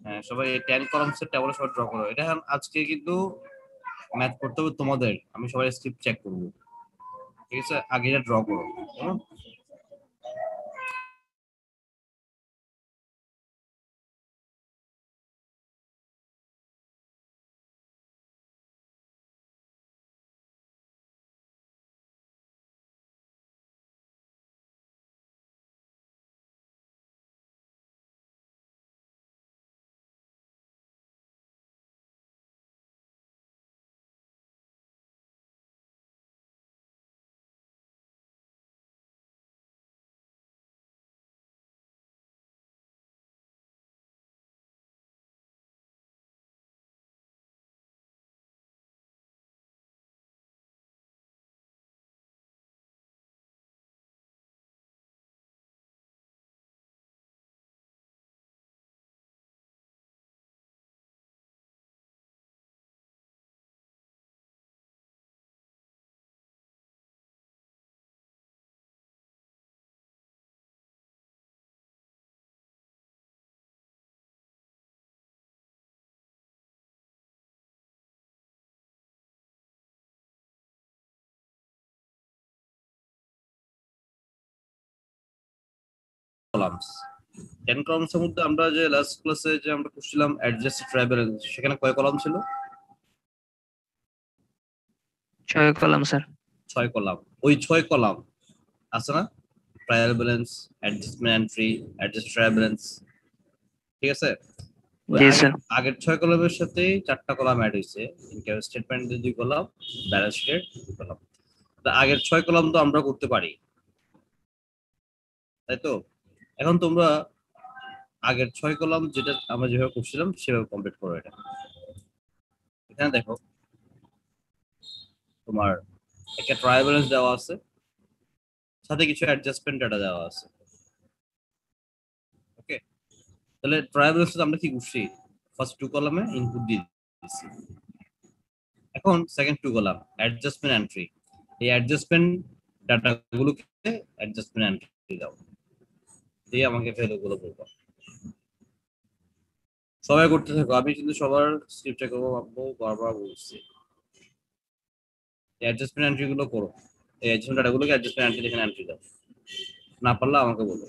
হ্যাঁ, সবাই 10 কলামসের টেবিল সবাই ড্র করো। এটা এখন আজকে কিন্তু ম্যাথ করতে হবে তোমাদের, আমি সবাই স্ক্রিপ্ট চেক করবো, ঠিক আছে? আগে এটা ড্র করো, কেমন? কলামস, 10 কলামসের মধ্যে আমরা যে লাস্ট ক্লাসে যে আমরা করছিলাম অ্যাডজাস্ট ট্রাভেলেন্স, সেখানে কয় কলাম ছিল? 6 কলাম স্যার। 6 কলাম। ওই 6 কলাম আছে না, trial balance, adjustment entry, adjust trial, ঠিক আছে? ওই জি আগের স্যার। আগের 6 কলামের সাথে 4টা কলাম অ্যাড হয়েছে। ইনকাম স্টেটমেন্টের 2 কলাম, ব্যালেন্স শিটের 2 কলাম। আগের 6 কলাম তো আমরা করতে পারি, তাই তো? এখন তোমরা আগের 6 কলাম যেটা আমরা যেভাবে করছিলাম সেভাবে কমপ্লিট করো এটা। এখানে দেখো, তোমার একটা ট্রায়াল ব্যালেন্স দেওয়া আছে, সাথে কিছু অ্যাডজাস্টমেন্ট ডাটা দেওয়া আছে। ওকে, তাহলে ট্রায়াল ব্যালেন্স আমরা কি করছি? ফার্স্ট 2 কলামে ইনপুট দিয়ে দিচ্ছি। এখন সেকেন্ড 2 কলাম অ্যাডজাস্টমেন্ট এন্ট্রি, এই অ্যাডজাস্টমেন্ট ডাটা গুলোকে অ্যাডজাস্টমেন্ট এন্ট্রি দাও, দিয়ে আমাকে ভ্যালু গুলো বলবো। সবাই করতে থাকো, আমি কিন্তু সবার স্ক্রিপ্টে করবো ভাববো, বারবার বলছি। অ্যাডজাস্টমেন্ট এন্ট্রি গুলো করো, এই অ্যাডজাস্টমেন্ট ডাটা গুলোকে অ্যাডজাস্টমেন্ট এন্ট্রি এখানে এন্ট্রি দাও, না পারলে আমাকে বলো।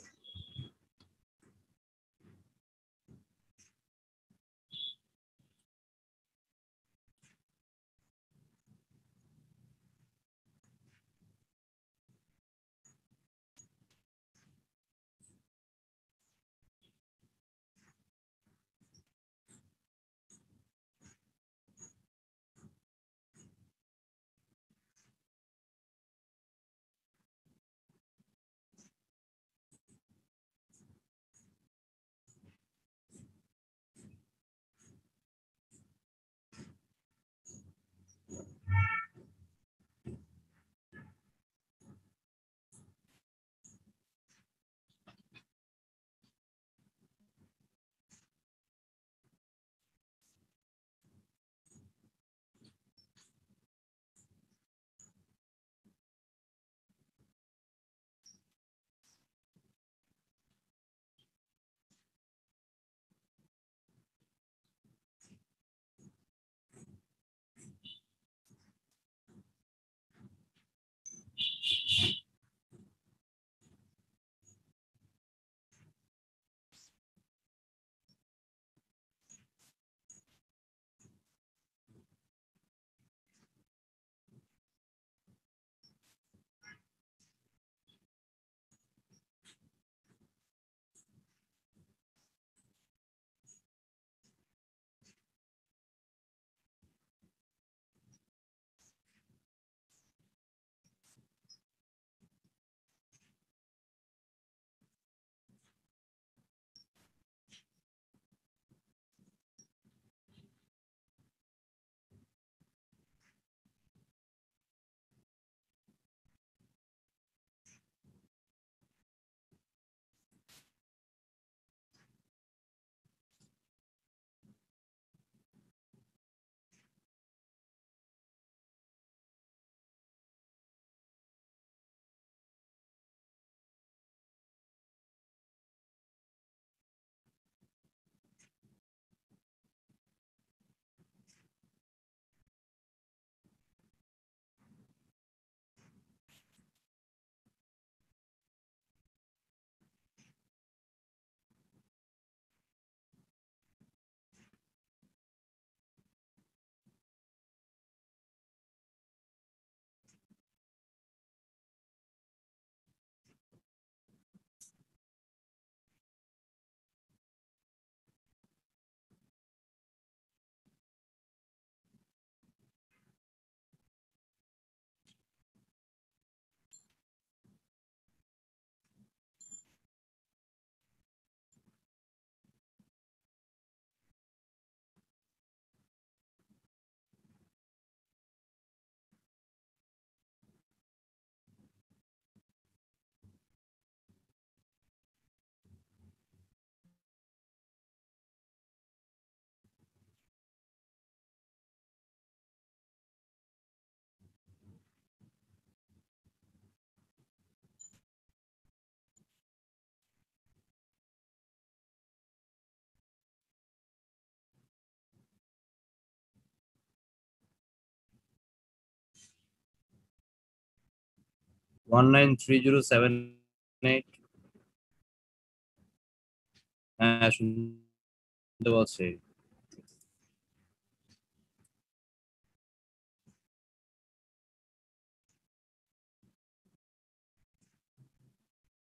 193078 হ্যাঁ শুনতে পাচ্ছি।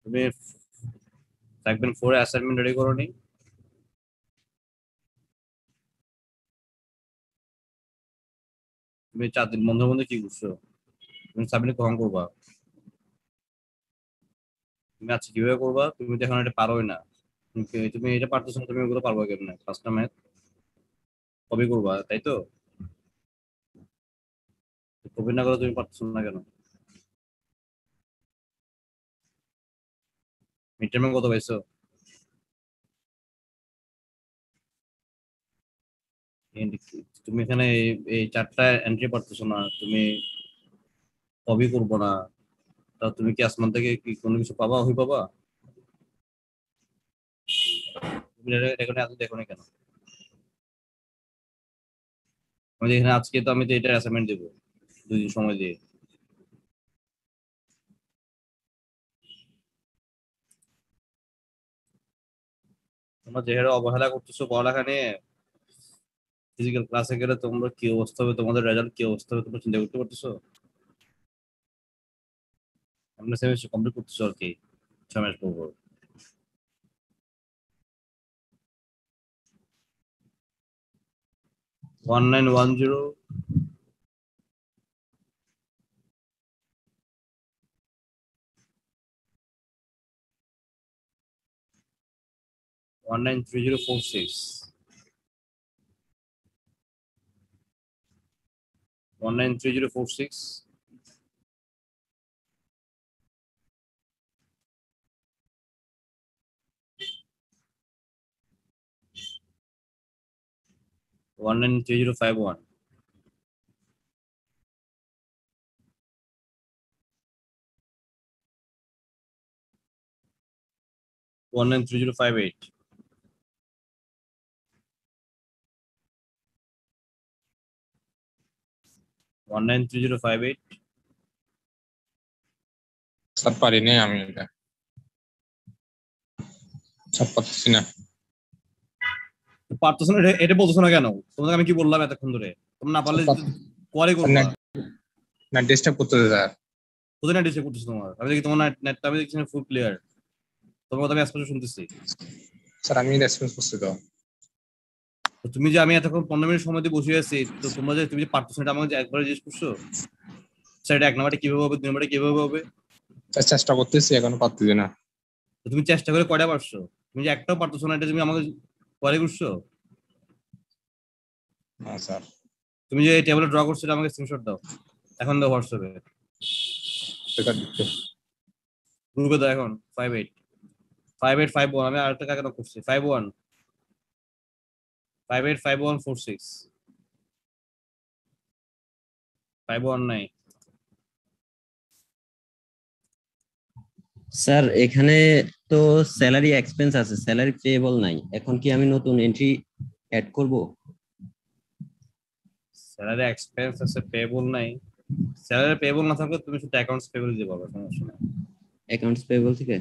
তুমি সেগমেন্ট 4 অ্যাসাইনমেন্ট রেডি করোনি? তুমি 4 দিন বন্ধের মধ্যে কি করছো? তুমি সাবমিট কখন করবা? তুমি আজকে কিভাবে করবা? তুমি তো এখন এটা পারোই না। তুমি এটা পারতেছো না, তুমি ওগুলো পারবা কেমনে? পাঁচটা ম্যাথ কবে করবা, তাই তো? কপি না করে তুমি পারতেছো না কেন? মিড টার্মে কত পাইছো? তুমি এখানে এই 4টা এন্ট্রি পারতেছো না, তুমি কপি করবো না, তা তুমি কি আসমান থেকে কি কোনো কিছু পাবা, হই পাবা? তুমি এটা এত দেখো না কেন? আমি যে এখানে আজকে তো আমি তো এটা অ্যাসাইনমেন্ট দেবো 2 দিন সময় দিয়ে। তোমরা যে হারে অবহেলা করতেছো পড়ালেখা নিয়ে, ফিজিক্যাল ক্লাসে গেলে তোমরা কি অবস্থা হবে, তোমাদের রেজাল্ট কি অবস্থা হবে তোমরা চিন্তা করতে পারতেছো? আমরা সেমিস্টার কমপ্লিট করতেছো আর কি 6 মাস পর। 1910 193046 193046 193051 193058 193058 স্যার পারিনি আমি এটা, সব পারতেছি না। পারতেছো না এটা বলতেছো না কেন? তোমাকে আমি কি বললাম এতক্ষণ ধরে? তোমরা না পারলে পরে করবা। না ডিস্টার্ব করতেছে স্যার। কোথায় নেট ডিস্টার্ব করতেছো তোমার? আমি দেখি তোমার নেটটা আমি দেখছি ফুল ক্লিয়ার, তোমার কথা আমি স্পষ্ট শুনতেছি। স্যার আমি রেসপন্স করছি তো। তো তুমি যে আমি এতক্ষণ 15 মিনিট সময় দিয়ে বসে আছি, তো তোমরা যে তুমি যে পারতেছো না এটা আমাকে যে একবারে জিজ্ঞেস করছো, স্যার এটা 1 নাম্বারটা কিভাবে হবে, 2 নাম্বারটা কিভাবে হবে? স্যার চেষ্টা করতেছি, এখনো পারতেছি না। তো তুমি চেষ্টা করে কয়টা পারছো? তুমি যে একটাও পারতেছো না এটা তুমি আমাকে পরে করছো? হ্যাঁ স্যার। তুমি যে টেবিলে ড্র করছো এটা আমাকে স্ক্রিনশট দাও, এখন দাও হোয়াটসঅ্যাপে, সেটা দিতে। গ্রুপে দাও এখন। 585851, আমি আরেকটা কেন করছি 585146 519 নাই। স্যার এখানে তো স্যালারি এক্সপেন্স আছে, স্যালারি পেয়েবল নাই, এখন কি আমি নতুন এন্ট্রি অ্যাড করব? স্যালারি এক্সপেন্স আছে, পেবল নাই। স্যালারি পেবল না থাকলে তুমি শুধু অ্যাকাউন্টস পেবল দিতে পারবে, সমস্যা নাই। অ্যাকাউন্টস পেয়েবল থেকে?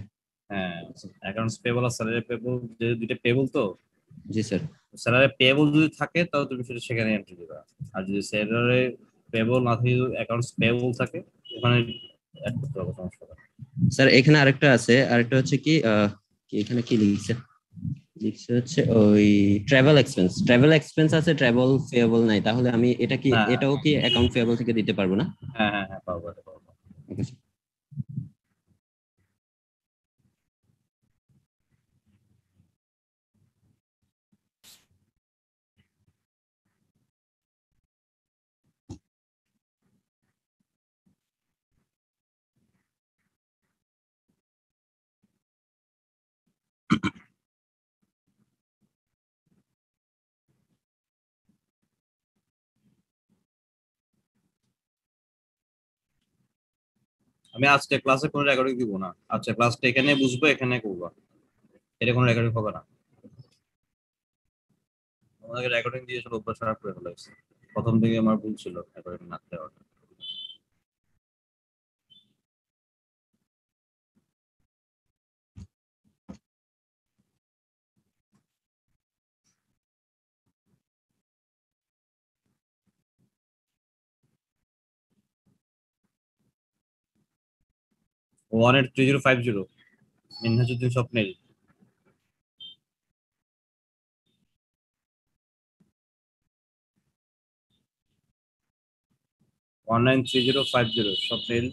হ্যাঁ, অ্যাকাউন্টস পেবল আর স্যালারি পেবল যে দুইটা পেবল তো, জি স্যার। স্যালারি পেবল যদি থাকে তাহলে তুমি সেটা সেখানে এন্ট্রি দিবা। আর যদি স্যালারি পেবল না থাকে, অ্যাকাউন্টস পেবল থাকে, ওখানে অ্যাড করতে হবে, সমস্যা নেই। স্যার এখানে আরেকটা আছে, আরেকটা হচ্ছে কি কি এখানে কি লিখছে, লিখছে হচ্ছে ওই ট্রাভেল এক্সপেন্স আছে, ট্রাভেল পেয়েবল নাই, তাহলে আমি এটা কি, না, এটাও কি অ্যাকাউন্ট পেয়েবল থেকে দিতে পারবো না? হ্যাঁ হ্যাঁ হ্যাঁ, পাবো এটা পাবো। Okay sir. আমি আজকে ক্লাসে কোনো রেকর্ডিং দিব না। আচ্ছা, ক্লাসটা এখানে বুঝবো, এখানে করবা, এটা কোনো রেকর্ডিং হবে না। তোমাকে রেকর্ডিং দিয়ে আসলে অভ্যাস খারাপ করে ফেলেছে, প্রথম দিকে আমার ভুল ছিল রেকর্ডিং না দেওয়াটা। 183050 মিনহাজউদ্দিন স্বপ্নের 193050 স্বপ্নিল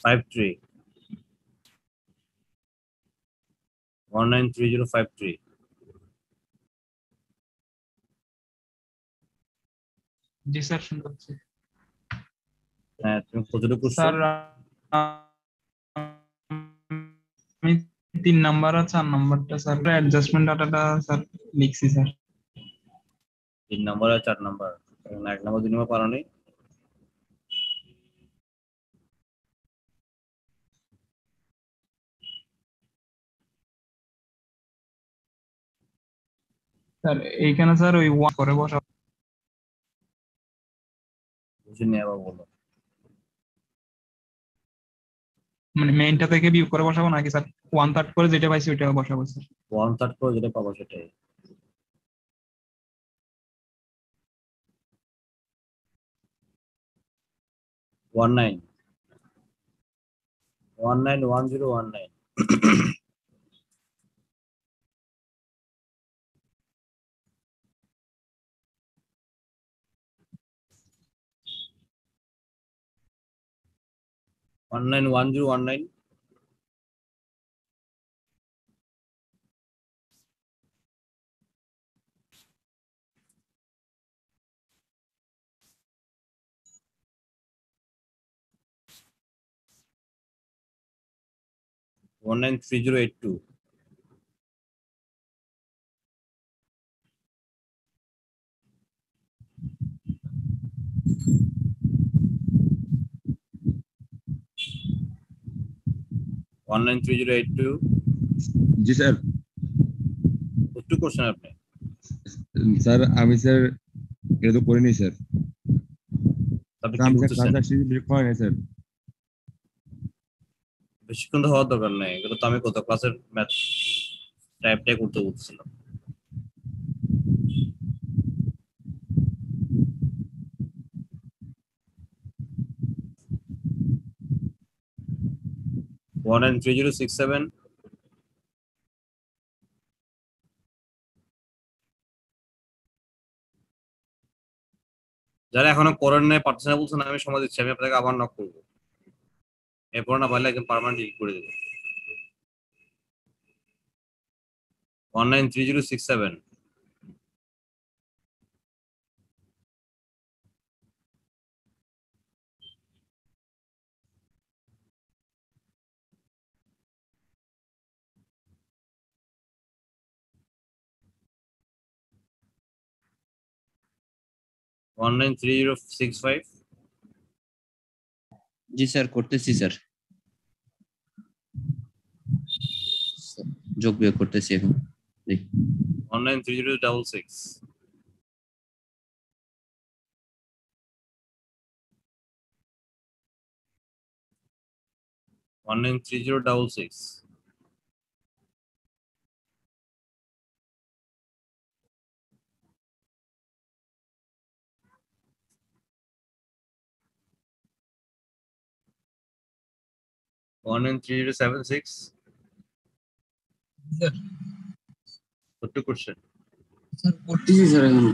53 193053 জি স্যার, শুনতে পাচ্ছি হ্যাঁ তুমি কতটুকু করছো স্যার। আমি 3 নাম্বার আর 4 নাম্বারটা স্যার অ্যাডজাস্টমেন্ট ডাটাটা স্যার লিখছি স্যার। 3 নম্বর আর 4 নম্বর 1 নম্বর 2 নম্বর পারোনি স্যার এইখানে স্যার ওই 1 করে বসা, বুঝে নিয়ে আবার বলো মানে মেইনটা থেকে ভিউ করে বসাবো নাকি স্যার 1/3 করে যেটা পাইছি ওইটা বসাবো স্যার? 1/3 করে যেটা পাবো সেটাই 19 191019 191019 193082 193082 জি স্যার। একটু কোশ্চেন আপনি স্যার আমি স্যার এটা তো করিনি স্যার। আপনি স্যার কি আমি স্যার বুঝতেছেন ক্লাস আসছি করে নাই স্যার। বেশিক্ষণ তো হওয়ার দরকার নেই এগুলো তো আমি কত ক্লাসের ম্যাথ টাইপটাই করতে বলছিলাম 193067 যারা এখনো করেন নাই পারছেন না বলছেন আমি সময় দিচ্ছি আমি আপনাকে আবার নক করবো এরপর না পারলে একদম পার্মানেন্ট ডিলিট করে দেবো 193067 193065 জি স্যার, করতেছি স্যার, যোগ বিয়োগ করতেছি এখন। জি 193066 193066 193076 ছোট্ট কোশ্চেন স্যার করতেছি স্যার এখন।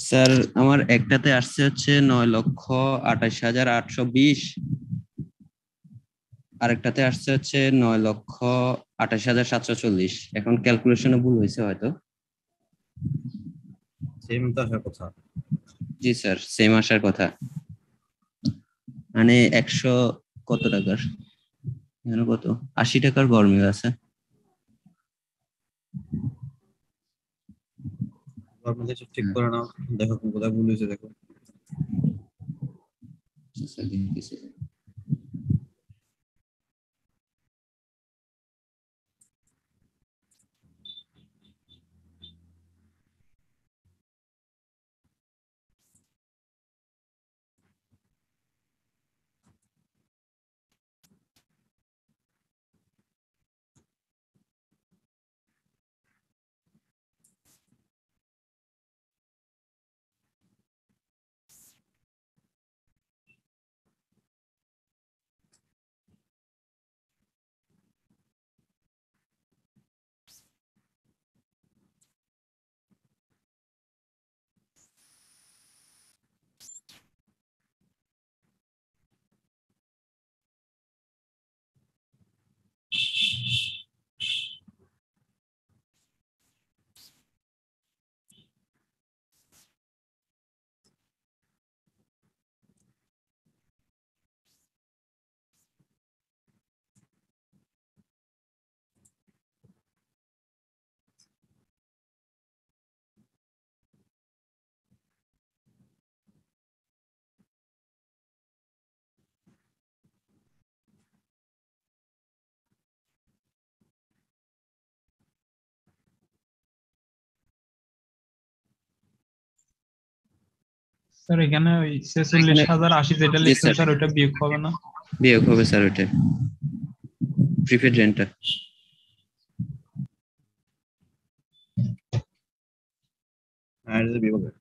স্যার আমার একটাতে আসছে হচ্ছে 9,28,820, আরেকটাতে আসছে হচ্ছে 9,28,740। এখন ক্যালকুলেশনে ভুল হয়েছে হয়তো। সেম তো আসার কথা। জি স্যার, সেম আসার কথা। মানে 100 কত টাকার, এখানে কত 80 টাকার গরমিল আছে। আপনাদের ঠিক করে নাও, দেখো কোথায় ভুল হয়েছে দেখো। স্যার দেখতেছি। স্যার এখানে ওই এখানে 46,080 যেটা জি লিখছেন স্যার, স্যার ওইটা বিয়োগ হবে না? বিয়োগ হবে স্যার ওইটা, প্রিপেড রেন্টটা। হ্যাঁ এটা বিভাগে।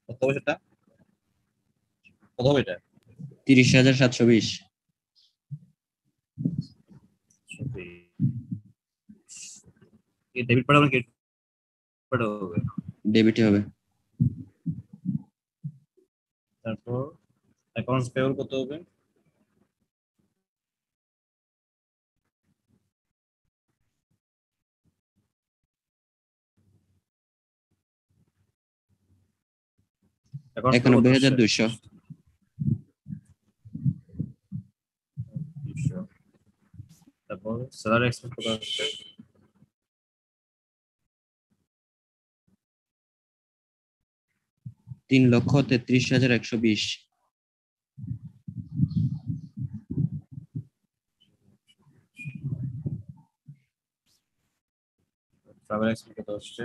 কত হবে সেটা? কত হবে এটা? 30,720। ডেবিট পাঠাবো না ক্রেডিট পাঠাবো? ডেবিটই হবে। তারপর অ্যাকাউন্টস পেবল কত হবে? অ্যাকাউন্টস পেবল কত আসছে? 91,200। 200। তারপর স্যালারি এক্সপেন্স কত আসছে? 3,33,120। ট্রাভেল এক্সপেন্স কত আসছে?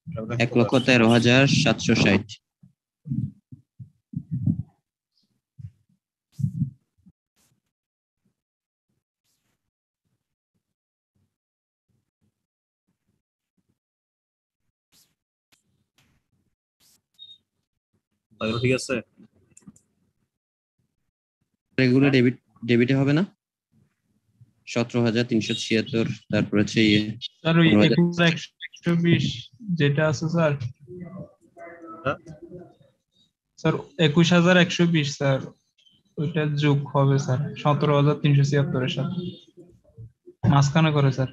ট্রাভেল এক্সপেন্স কত আসছে? 1,13,760। তাহলে ঠিক আছে। এগুলো হ্যাঁ? ডেবিটে হবে না? 17,376। তারপর হচ্ছে স্যার ওই 15,000। 21,120 যেটা আছে স্যার, হ্যাঁ? স্যার 21,120 স্যার, ওইটা যোগ হবে স্যার 17,376 এর সাথে মাঝখানে করে স্যার।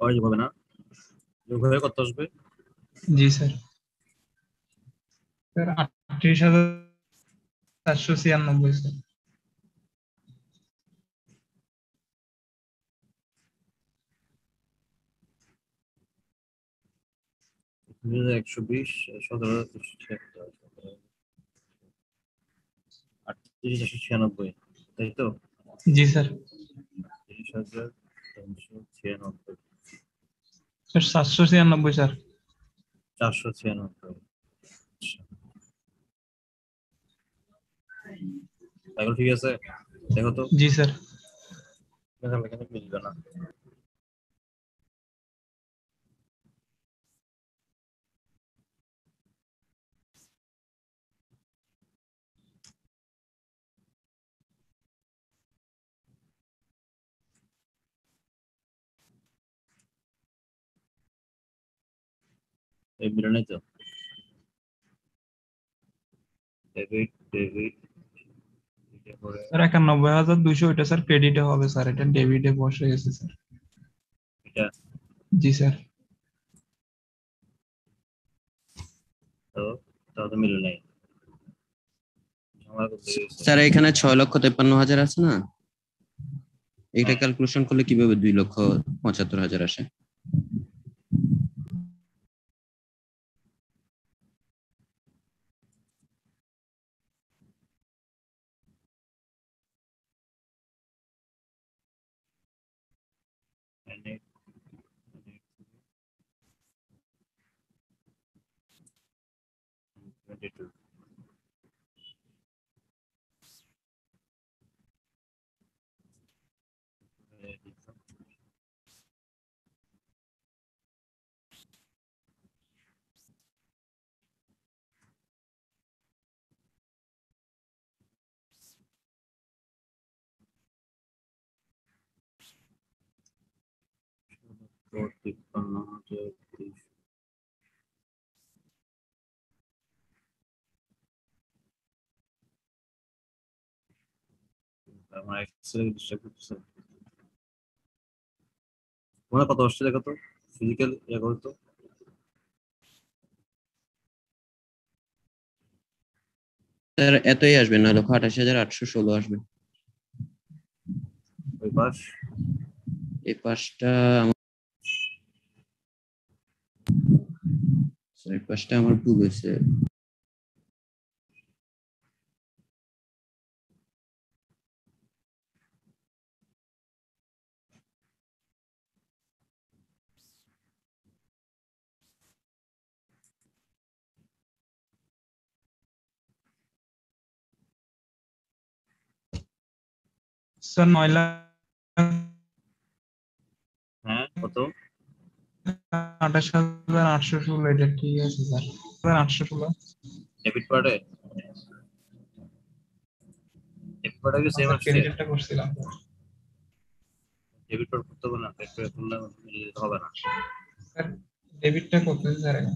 ওই হবে না, যোগ হয়ে কত আসবে? জি স্যার। Sir 38,496 sir. 120 17 3896, তাই তো? জি স্যার। 30396, sir 796 sir. 496। তাহলে ঠিক আছে, দেখো তো। জি স্যার। এখানে মিলবে না। এই মিলে নাই তো। ডেবিট ডেবিট স্যার 91,200 ওইটা স্যার ক্রেডিটে হবে স্যার, এটা ডেবিটে বসে গেছে স্যার। এটা জি স্যার। তো তাহলে মিলে নাই। আমার কাছে স্যার এখানে 6,53,000 আছে না, এটা হ্যাঁ। ক্যালকুলেশন করলে কিভাবে 2,75,000 আসে? and 22 53,300। আমার এক্সেল ডিস্টার্ব করতেছে। মনে কত আসছে দেখো তো, ফিজিক্যাল ইয়ে করো তো। স্যার এতই আসবে, 9,28,816 আসবে। ওই পাশ এই পাঁচটা স্যার, এই পাঁচটা আমার ভুল হয়েছে। স্যার 9,28,816 হ্যাঁ কত? এটা ঠিক আছে স্যার। 816 ডেবিট কার্ডে, ডেবিট কার্ডে কি সেম স্যার আসছে? ক্রেডিটটা করছিলাম। ডেবিট কার্ড করতে হবে না, ক্রেডিট কার্ড করলে মিলে যেতে হবে না। স্যার ডেবিটটা করতেছি স্যার এখন।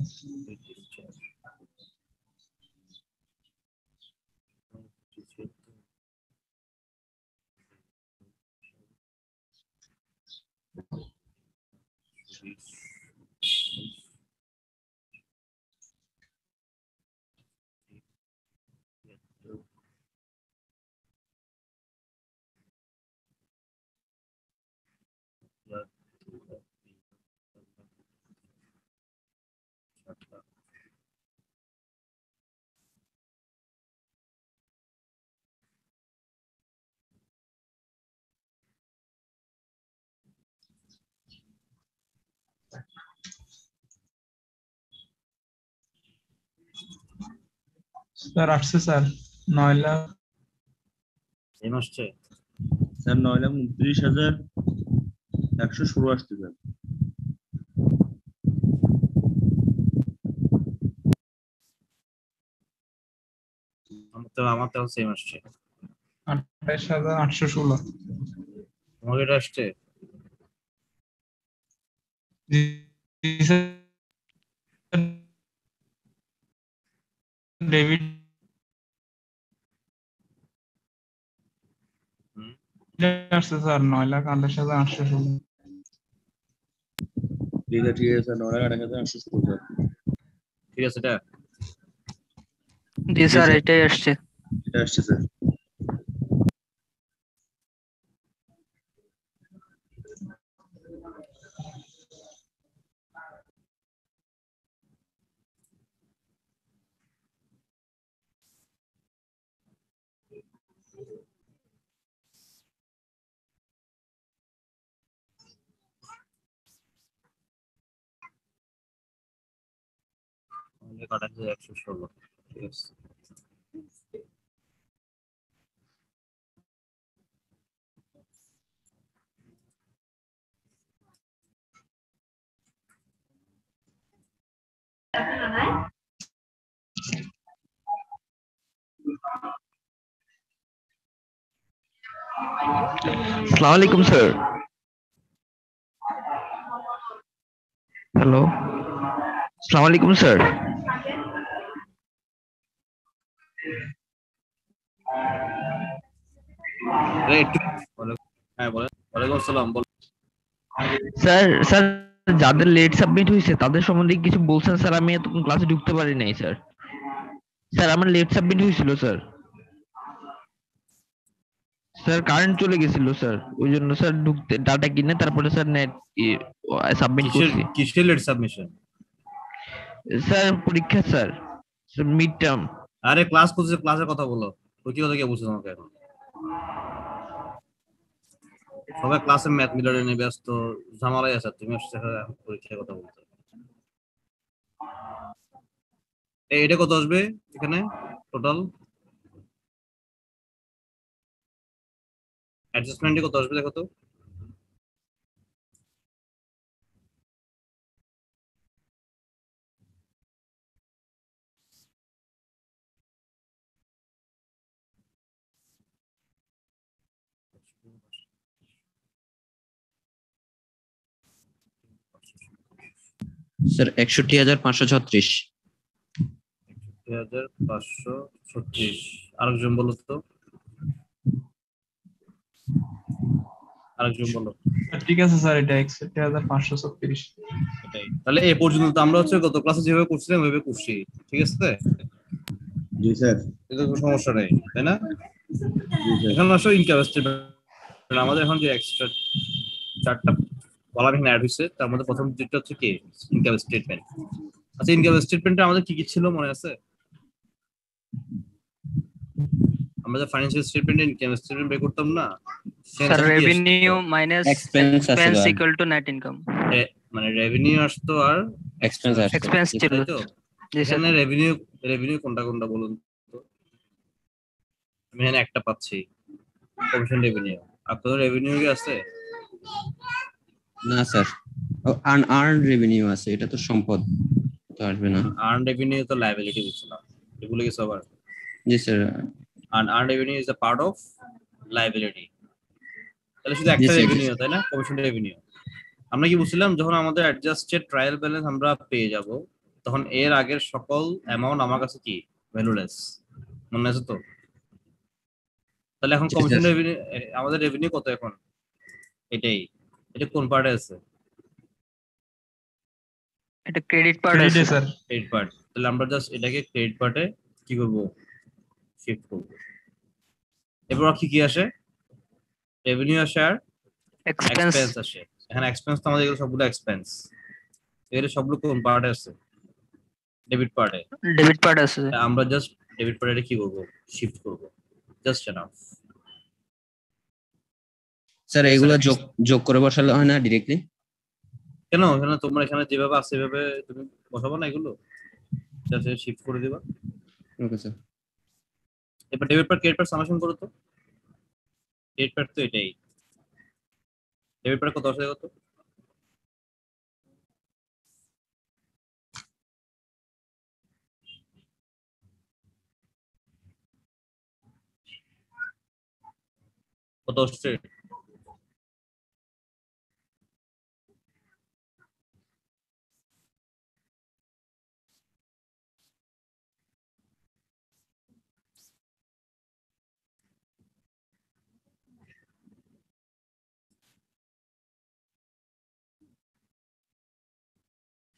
স্যার আসছে স্যার 9,00,000। সেম আসছে। স্যার 9,29,116 আসছে স্যার। আমার তো সেম আসছে। 28,816। তোমাকে এটা আসছে? জি স্যার। ডেবিট হুম, আসছে স্যার 9,28,816। ঠিক আছে স্যার, 9,28,816 স্যার। ঠিক আছে এটা। জি জি স্যার, স্যার, এটাই আসছে। এটা আসছে স্যার। কাটাচ্ছে 116, ঠিক আছে। আসসালামু আলাইকুম স্যার। হ্যালো, আসসালামু আলাইকুম স্যার। হ্যাঁ বলেন। ওয়ালাইকুম আসসালাম, বল। স্যার স্যার যাদের লেট সাবমিট হয়েছে তাদের সম্বন্ধে কিছু বলছেন স্যার? আমি এতক্ষণ ক্লাসে ঢুকতে পারি নাই স্যার। স্যার আমার লেট সাবমিট হয়েছিল স্যার। স্যার কারেন্ট চলে গেছিল স্যার, ওই জন্য স্যার ঢুকতে ডাটা কিনে তারপরে স্যার নেট সাবমিট করছি। কিসের লেট সাবমিশন? স্যার পরীক্ষা স্যার, মিড টার্ম। আরে ক্লাস করছে, ক্লাসের কথা বলো। তুই কি কথা কে বলছিস আমাকে এখন? সবাই ক্লাসে ম্যাথ মিলারে নিয়ে ব্যস্ত, ঝামেলাই আছে। তুমি আসছে এখন পরীক্ষার কথা বলতে। এটা কত আসবে এখানে টোটাল অ্যাডজাস্টমেন্টে কত আসবে দেখো তো। স্যার 61,536। 6536। আরেকজন বলো তো, আরেকজন বলো। ঠিক আছে স্যার, এটা 61,536। এটাই তাহলে এই পর্যন্ত তো আমরা হচ্ছে গত ক্লাসে যেভাবে করছিলাম ওইভাবে করছি, ঠিক আছে? জি স্যার। এটা কোনো সমস্যা নেই, তাই না? জি স্যার। এখানে আসলে ইনকাম স্টেটমেন্ট আমাদের এখন যে এক্সট্রা 4টা কলাম এখানে অ্যাড হয়েছে, তার মধ্যে প্রথম যেটা হচ্ছে কি ইনকাম স্টেটমেন্ট। আচ্ছা, ইনকাম স্টেটমেন্টে আমাদের কি কি ছিল মনে আছে? আমরা যে ফাইন্যান্সিয়াল স্টেটমেন্টে ইনকাম স্টেটমেন্ট বের করতাম না, স্যার রেভিনিউ মাইনাস Expense আছে এক্সপেন্স আর- ইকুয়াল টু নেট ইনকাম। মানে রেভিনিউ আসতো আর এক্সপেন্স আসছে। এক্সপেন্স ছিল। তাই তো? জি স্যার। এখানে রেভিনিউ কোনটা কোনটা বলুন তো। আমি এখানে একটা পাচ্ছি, কমিশন রেভিনিউ। আপনাদের রেভিনিউ কি আছে? না স্যার, আর্ন রেভিনিউ আছে, এটা তো সম্পদ, তো আসবে না। আর্ন রেভিনিউ তো লায়াবিলিটি বুঝছিলাম, এগুলো কি সবার? জি sir. Earn revenue is a part of liability. তাহলে শুধু একটা জি, স্যার। রেভিনিউ, তাই না? Commission revenue. আমরা কি বুঝছিলাম, যখন আমাদের অ্যাডজাস্টেড ট্রায়াল ব্যালেন্স আমরা পেয়ে যাব, তখন এর আগের সকল অ্যামাউন্ট আমার কাছে কি ভ্যালুলেস। মনে আছে তো? তাহলে এখন জি, কমিশন স্যার। রেভিনিউ, আমাদের রেভিনিউ কত এখন? এটাই। এটা কোন পার্টে আছে? এটা ক্রেডিট পার্ট ক্রেডিটে আছে। স্যার। Credit part. তাহলে আমরা জাস্ট এটাকে ক্রেডিট পার্টে কি করব, শিফট করব। এরপর কি কি আসে? রেভিনিউ আসে আর এক্সপেন্স এক্সপেন্স আসে। এখানে এক্সপেন্স তো আমাদের এগুলো সবগুলো এক্সপেন্স। এগুলো সবগুলো কোন পার্টে আছে? ডেবিট পার্টে। ডেবিট পার্ট আছে। আমরা জাস্ট ডেবিট পার্টে কি করব, শিফট করব। Just enough. স্যার এগুলো যোগ যোগ করে বসালে হয় না ডিরেক্টলি? কেন? এখানে তোমরা এখানে যেভাবে আছে সেভাবে তুমি বসাবো না, এগুলো জাস্ট শিফট করে দিবা। Okay sir. এবার debit part credit part summation করো তো। ক্রেডিট পার্ট তো এটাই। ডেবিট পার্ট কত আসে কত? কত আসছে?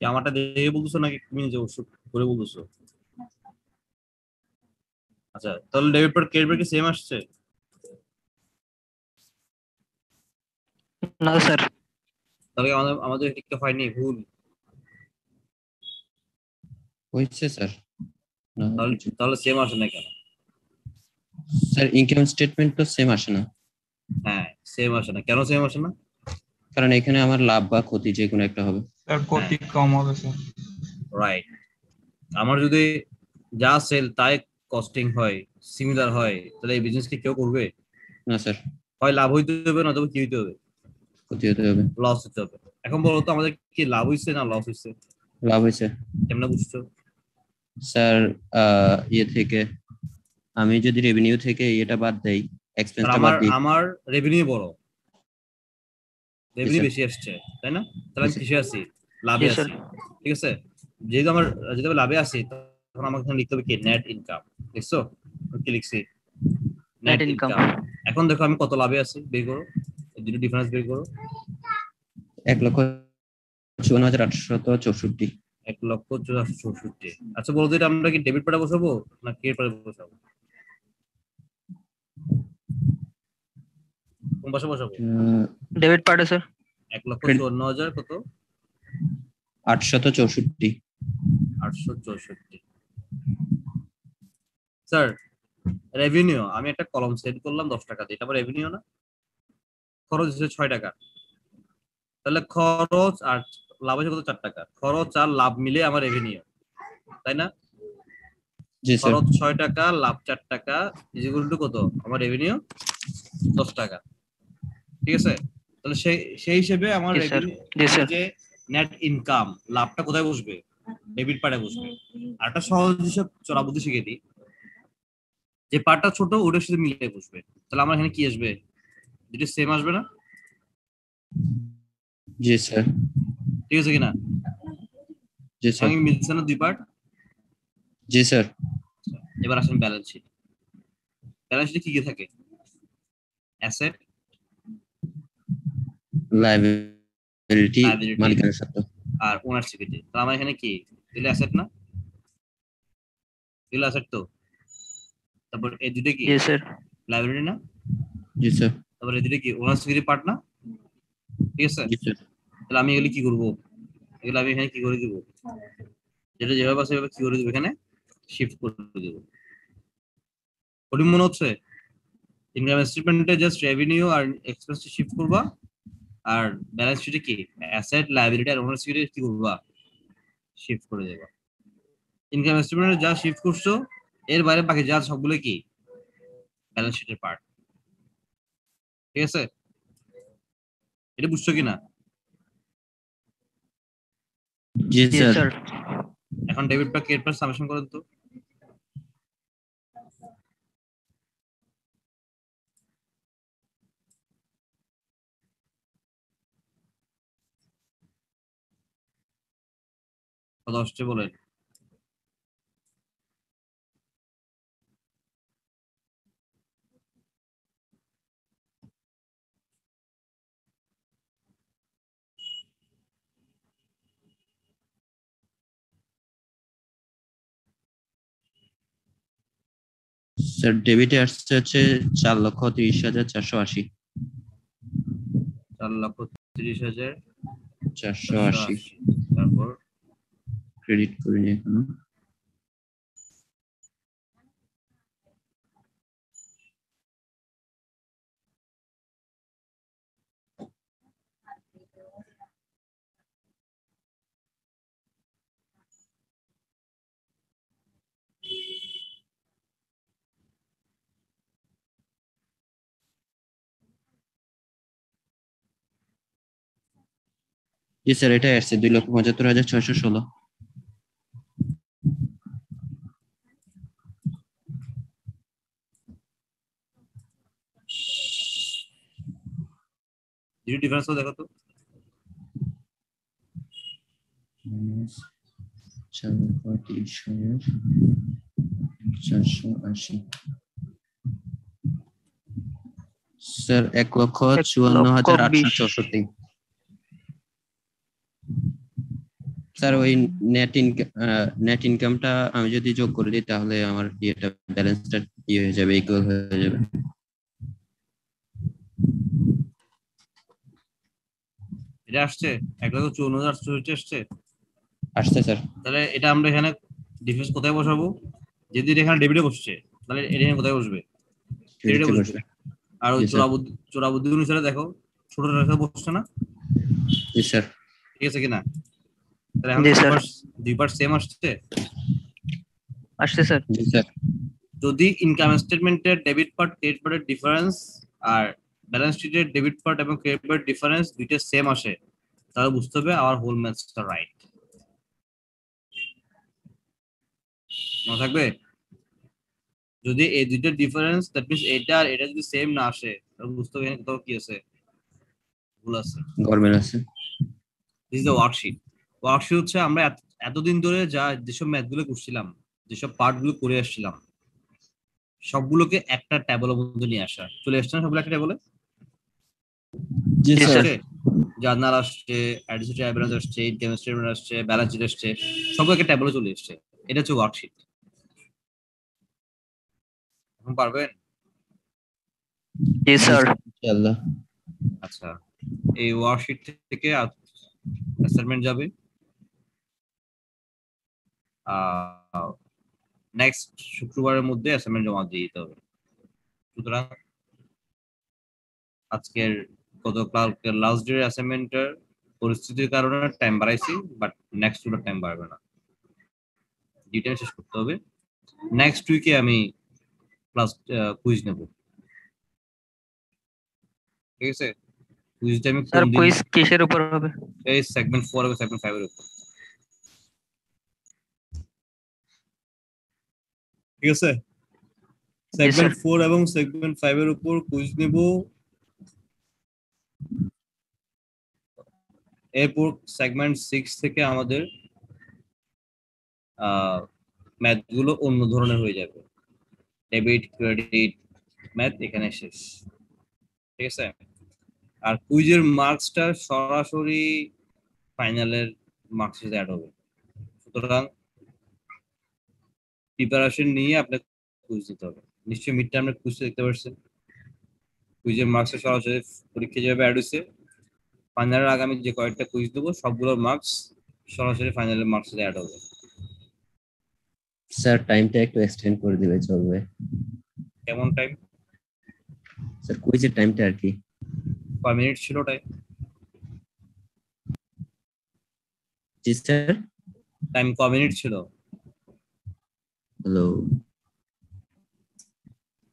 কি আমারটা দেখে বলতেছো নাকি তুমি নিজে ওষুধ করে বলতেছো? আচ্ছা, তাহলে ডেবিট পার্ট ক্রেডিট পার্ট কি সেম আসছে? না স্যার। তাহলে আমাদের আমাদের ঠিক হয়নি, ভুল। হয়েছে স্যার। না, তাহলে কিছু। তাহলে সেম আসে না কেন? স্যার ইনকাম স্টেটমেন্ট তো সেম আসে না, হ্যাঁ সেম আসে না, কেন সেম আসে না? কারণ এখানে আমার লাভ বা ক্ষতি যে কোনো একটা হবে। স্যার ক্ষতি কম হবে স্যার। রাইট, আমার যদি যা সেল তাই কস্টিং হয়, সিমিলার হয়, তাহলে এই বিজনেস কি কেউ করবে? না স্যার, হয় লাভ হইতে হবে না তবে কি হইতে হবে? ক্ষতি হতে হবে। লস হতে হবে। এখন বলো তো আমাদের কি লাভ হইছে না লস হইছে? লাভ হয়েছে কেমন বুঝছো? স্যার। ইয়ে থেকে আমি যদি রেভিনিউ থেকে এটা বাদ দেই, আর এক্সপেন্সটা আমার বাদ দিই। আমার রেভিনিউ বড়, রেভিনিউ স্যার। বেশি আসছে, তাই না? তাহলে আমি স্যার। কিসে আছি? লাভে জি স্যার। আছি। ঠিক আছে, যেহেতু আমি লাভে আছি, তখন আমাকে এখানে লিখতে হবে কি নেট ইনকাম। দেখছো কি লিখছি? Net Net income. ইনকাম। এখন দেখো আমি কত লাভে আছি, বের করো, এই দুটো ডিফারেন্স বের করো। 1,54,864। 1,64,64। আচ্ছা বলো তো, এটা আমরা কি ডেবিট পার্টে বসাবো না ক্রেডিট পার্টে বসাবো? কোন পাশে বসাবো? Debit part sir. 1,54,000 কত? 864। 864। স্যার রেভিনিউ আমি একটা কলম সেট করলাম 10 টাকা দিয়ে, এটা আবার রেভিনিউ না? খরচ হচ্ছে 6 টাকা, তাহলে খরচ আর লাভ হচ্ছে কত? 4 টাকা। খরচ আর লাভ মিলে আমার রেভিনিউ, তাই না? জি স্যার। খরচ 6 টাকা, লাভ 4 টাকা, ইকুয়াল টু কত? আমার রেভিনিউ 10 টাকা। ঠিক আছে, তাহলে সেই হিসেবে আমার Yes, sir. revenue, Yes, sir. যে নেট ইনকাম, লাভটা কোথায় বসবে? ডেবিট পার্টে বসবে। আর একটা সহজ হিসাব চলা বুদ্ধি শিখে দিই, যে পার্টটা ছোট ওটার সাথে মিলিয়ে বসবে, তাহলে আমার এখানে কি আসবে? দুটো সেম আসবে না? জি স্যার। ঠিক আছে কিনা? জি স্যার। আমি মিলছে না দুই পার্ট? জি স্যার। এবার আসেন ব্যালেন্স শিট। ব্যালেন্স শিটে কি কি থাকে? Asset, liability, Liability। মালিকানার সত্ত্ব। আর ওনার সিকিউরিটি। তাহলে আমার এখানে কি? এগুলো অ্যাসেট না? এগুলো অ্যাসেট তো। তারপর এই দুটো কি? Yes sir. লাইব্রেরি না? জি স্যার। তারপর এই দুটো কি? ওনার সিকিউরিটি পার্ট না? ঠিক আছে, জি স্যার। তাহলে আমি এগুলো কি করব? এগুলো আমি এখানে কি করে দিব? যেটা যেভাবে আছে সেভাবে কি করে দিব? এখানে শিফট করে দেব। কঠিন মনে হচ্ছে? ইনকাম স্টেটমেন্টে জাস্ট রেভিনিউ আর এক্সপেন্স শিফট করবা, আর ব্যালেন্স শিটে কি? অ্যাসেট, লায়াবিলিটি আর ওনার সিকিউরিটি কি করবা? শিফট করে দেবা। ইনকাম স্টেটমেন্টে যা শিফট করছো, এর বাইরে বাকি যা সবগুলো কি? ব্যালেন্স শিটের পার্ট। ঠিক আছে, এটা বুঝছো কিনা? জি Yes স্যার। sir. এখন ডেবিট বা ক্রেডিট পার্ট সামেশন করেন তো। কত আসছে বলেন? স্যার ডেবিটে আসছে হচ্ছে 4,30,480। 4,30,000 480। তারপর ক্রেডিট করিনি এখনো। জি স্যার, এটা আসছে 2,75,616। দুটো ডিফারেন্স দেখো তো। 4,30,480। স্যার 1,54,864। স্যার ওই নেট ইনকামটা আমি যদি যোগ করে দিই তাহলে আমার ইয়েটা ব্যালেন্সটা ইয়ে হয়ে যাবে, ইকুয়াল হয়ে যাবে। এটা আসছে 1,54,864 আসছে। আসছে স্যার। তাহলে এটা আমরা এখানে ডিফারেন্স কোথায় বসাবো? যদি এটা এখানে ডেবিটে বসছে, তাহলে এটা এখানে কোথায় বসবে? এটা বুঝতে বুঝবে। পারছি। আর ওই জি স্যার। চোরা বুদ্ধি অনুসারে দেখো ছোট রেখা বসছে না, জি স্যার। ঠিক আছে কিনা? তাহলে এখন জি দুই স্যার পার্ট সেম আসছে। আসছে স্যার। জি স্যার। যদি ইনকাম স্টেটমেন্টের ডেবিট পার্ট ক্রেডিট পার্টের ডিফারেন্স আর ব্যালেন্স শিটের ডেবিট পার্ট এবং ক্রেডিট পার্টের ডিফারেন্স দুইটা সেম আসে, তাহলে বুঝতে হবে আওয়ার হোল ম্যাথসটা রাইট। মনে থাকবে? যদি এই দুইটা ডিফারেন্স দ্যাট মিন্স এটা আর এটা যদি সেম না আসে, তাহলে বুঝতে হবে এখানে কোথাও কি আছে, ভুল আছে। গভর্নমেন্ট আছে। This is the worksheet. Worksheet হচ্ছে আমরা এতদিন ধরে যেসব ম্যাথ গুলো করছিলাম, যেসব পার্ট গুলো করে আসছিলাম, সবগুলোকে একটা ট্যাবলের মধ্যে নিয়ে আসা। চলে আসছে না সবগুলো একটা ট্যাবলে? জি জি স্যার। স্যার। জার্নাল আসছে, অ্যাডিশনাল ট্যাবলেট আসছে, ইনকাম স্টেটমেন্ট আসছে, ব্যালেন্স শিট আসছে, সব একটা ট্যাবলে চলে এসছে। এটা হচ্ছে ওয়ার্কশিট। এখন পারবেন? জি স্যার। ইনশাআল্লাহ। আচ্ছা, এই ওয়ার্কশিট থেকে অ্যাসাইনমেন্ট যাবে। নেক্সট শুক্রবারের মধ্যে অ্যাসাইনমেন্ট জমা দিয়ে দিতে হবে। সুতরাং আজকের কালকের লাস্ট ডে অ্যাসাইনমেন্টের পরিস্থিতির কারণে টাইম বাড়াইছি, বাট নেক্সট উইকে টাইম বাড়বে না, ডিটেইল শেষ করতে হবে। নেক্সট উইকে আমি ক্লাস কুইজ নেব, ঠিক আছে? কুইজটা আমি স্যার কোন দিন? কুইজ কিসের উপর হবে? এই সেগমেন্ট 4 এবং সেগমেন্ট 5 এর উপর, ঠিক আছে? সেগমেন্ট 4 এবং সেগমেন্ট 5 এর উপর কুইজ নেব। এরপর সেগমেন্ট 6 থেকে আমাদের ম্যাথ গুলো অন্য ধরনের হয়ে যাবে, ডেবিট ক্রেডিট ম্যাথ এখানে শেষ, ঠিক আছে? আর কুইজের মার্কসটা সরাসরি ফাইনালের মার্কস সাথে অ্যাড হবে। সুতরাং প্রিপারেশন নিয়ে আপনাকে কুইজ দিতে হবে। নিশ্চয়ই মিড টার্মের কুইজ দেখতে পাচ্ছেন, কুইজের মার্কসটা সরাসরি পরীক্ষা যেভাবে অ্যাড হয়েছে, ফাইনালের আগামী যে কয়েকটা কুইজ দেবো সবগুলোর মার্কস সরাসরি ফাইনালের মার্কস সাথে অ্যাড হবে। স্যার টাইমটা একটু এক্সটেন্ড করে দিলে চলবে। কেমন টাইম? স্যার কুইজের টাইমটা আর কি। কয় মিনিট ছিল টাইম? জি স্যার। টাইম কয় মিনিট ছিল? হ্যালো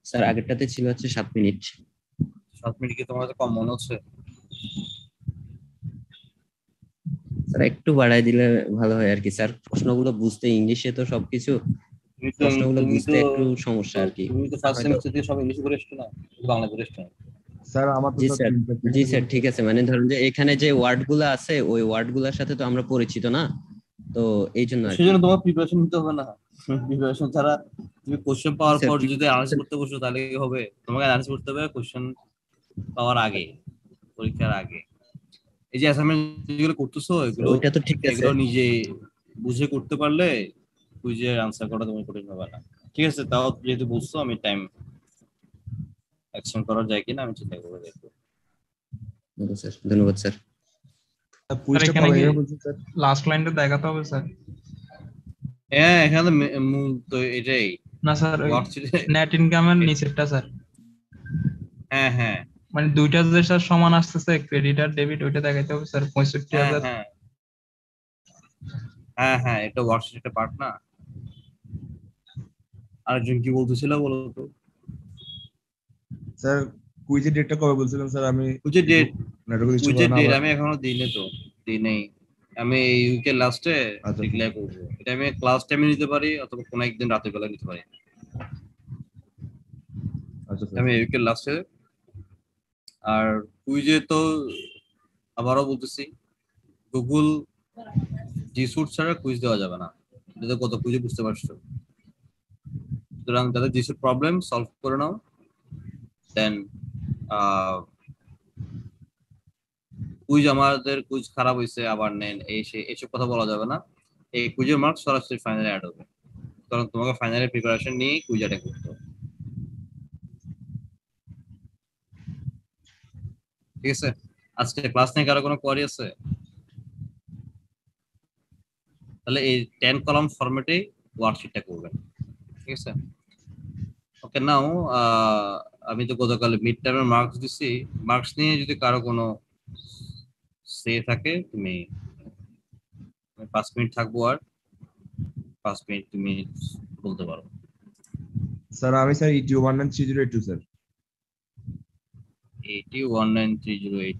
স্যার, আগেরটাতে ছিল হচ্ছে 7 মিনিট। 7 মিনিট কি তোমার কাছে কম মনে হচ্ছে? স্যার একটু বাড়াই দিলে ভালো হয় আর কি স্যার, প্রশ্নগুলো বুঝতে ইংলিশে তো সবকিছু, প্রশ্নগুলো বুঝতে একটু সমস্যা আর কি। তুমি তো ফার্স্ট সেমিস্টার থেকে সব ইংলিশ করে এসছো না, বাংলা করে এসছো না? স্যার আমার তো জি স্যার স্যার। তিনটা জি স্যার ঠিক আছে, মানে ধরুন যে এখানে যে ওয়ার্ড গুলো আছে ওই ওয়ার্ড গুলোর সাথে তো আমরা পরিচিত না, তো এই জন্য আর কি। সেজন্য তোমার প্রিপারেশন নিতে হবে না। প্রিপারেশন ছাড়া তুমি কোশ্চেন পাওয়ার স্যার, পর যদি অ্যানালাইসিস করতে বসো তাহলে কি হবে? তোমাকে অ্যানালাইসিস করতে হবে কোশ্চেন পাওয়ার আগে, পরীক্ষার আগে। এই যে অ্যাসাইনমেন্ট যেগুলো করতেছো এগুলো ওইটা তো ঠিক আছে। এগুলো নিজে বুঝে করতে পারলে কুইজের আনসার করা তোমার কঠিন হবে না, ঠিক আছে? তাও যেহেতু বলছো আমি টাইম এক্সটেন্ড করা যায় কিনা আমি চিন্তা করে দেখবো। ওকে স্যার, ধন্যবাদ স্যার। কুইজটা এখানে কবে কি হবে বলছেন স্যার? লাস্ট লাইনটা দেখাতে হবে স্যার? হ্যাঁ, এখানে মূল তো এটাই না স্যার, ওই ওয়ার্কশিট। নেট ইনকামের নিচেরটা স্যার, হ্যাঁ হ্যাঁ মানে দুইটা যে স্যার সমান আসতেছে ক্রেডিট আর ডেবিট, ওইটা দেখাইতে হবে স্যার। হ্যাঁ 65,000। হ্যাঁ হ্যাঁ হ্যাঁ, এটা ওয়ার্কশিট একটা পার্ট না। আরেকজন কি বলতেছিল বলো তো? স্যার কুইজের ডেটটা কবে বলছিলেন স্যার? আমি কুইজের ডেট, নেটওয়ার্ক ইস্যু কুইজের কারণে ডেট আবার আমি এখনো দিই নেই। আমি এই উইকের লাস্টে আচ্ছা। ডিক্লেয়ার করব। এটা আমি ক্লাস টাইমে নিতে পারি অথবা কোনো একদিন রাতের বেলা নিতে পারি। আচ্ছা স্যার। আমি এই উইকের লাস্টে। আর কুইজে তো আবারও বলতেছি, গুগল জিসুট ছাড়া কুইজ দেওয়া যাবে না, এটা তো কত কুইজে বুঝতে পারছো। সুতরাং তাদের জিসুট প্রবলেম সলভ করে নাও, দেন কুইজ আমাদের কুইজ খারাপ হয়েছে আবার নেন এইসব কথা বলা যাবে না। এই কুইজের মার্ক সরাসরি ফাইনালে অ্যাড হবে, কারণ তোমাকে ফাইনালের প্রিপারেশন নিয়ে কুইজ অ্যাটেন্ড করতে হবে, ঠিক আছে? আজকে ক্লাস নিয়ে কারো কোনো কোয়ারি আছে? তাহলে এই 10 কলাম ফরম্যাটে ওয়ার্কশিটটা করবেন, ঠিক আছে? ওকে নাও আমি তো গতকাল মিড টার্মের মার্কস দিছি, মার্কস নিয়ে যদি কারো কোনো সে থাকে তুমি 5 মিনিট থাকবো, আর 5 মিনিট তুমি বলতে পারো। স্যার আমি স্যার ইটি 19302 স্যার। 819308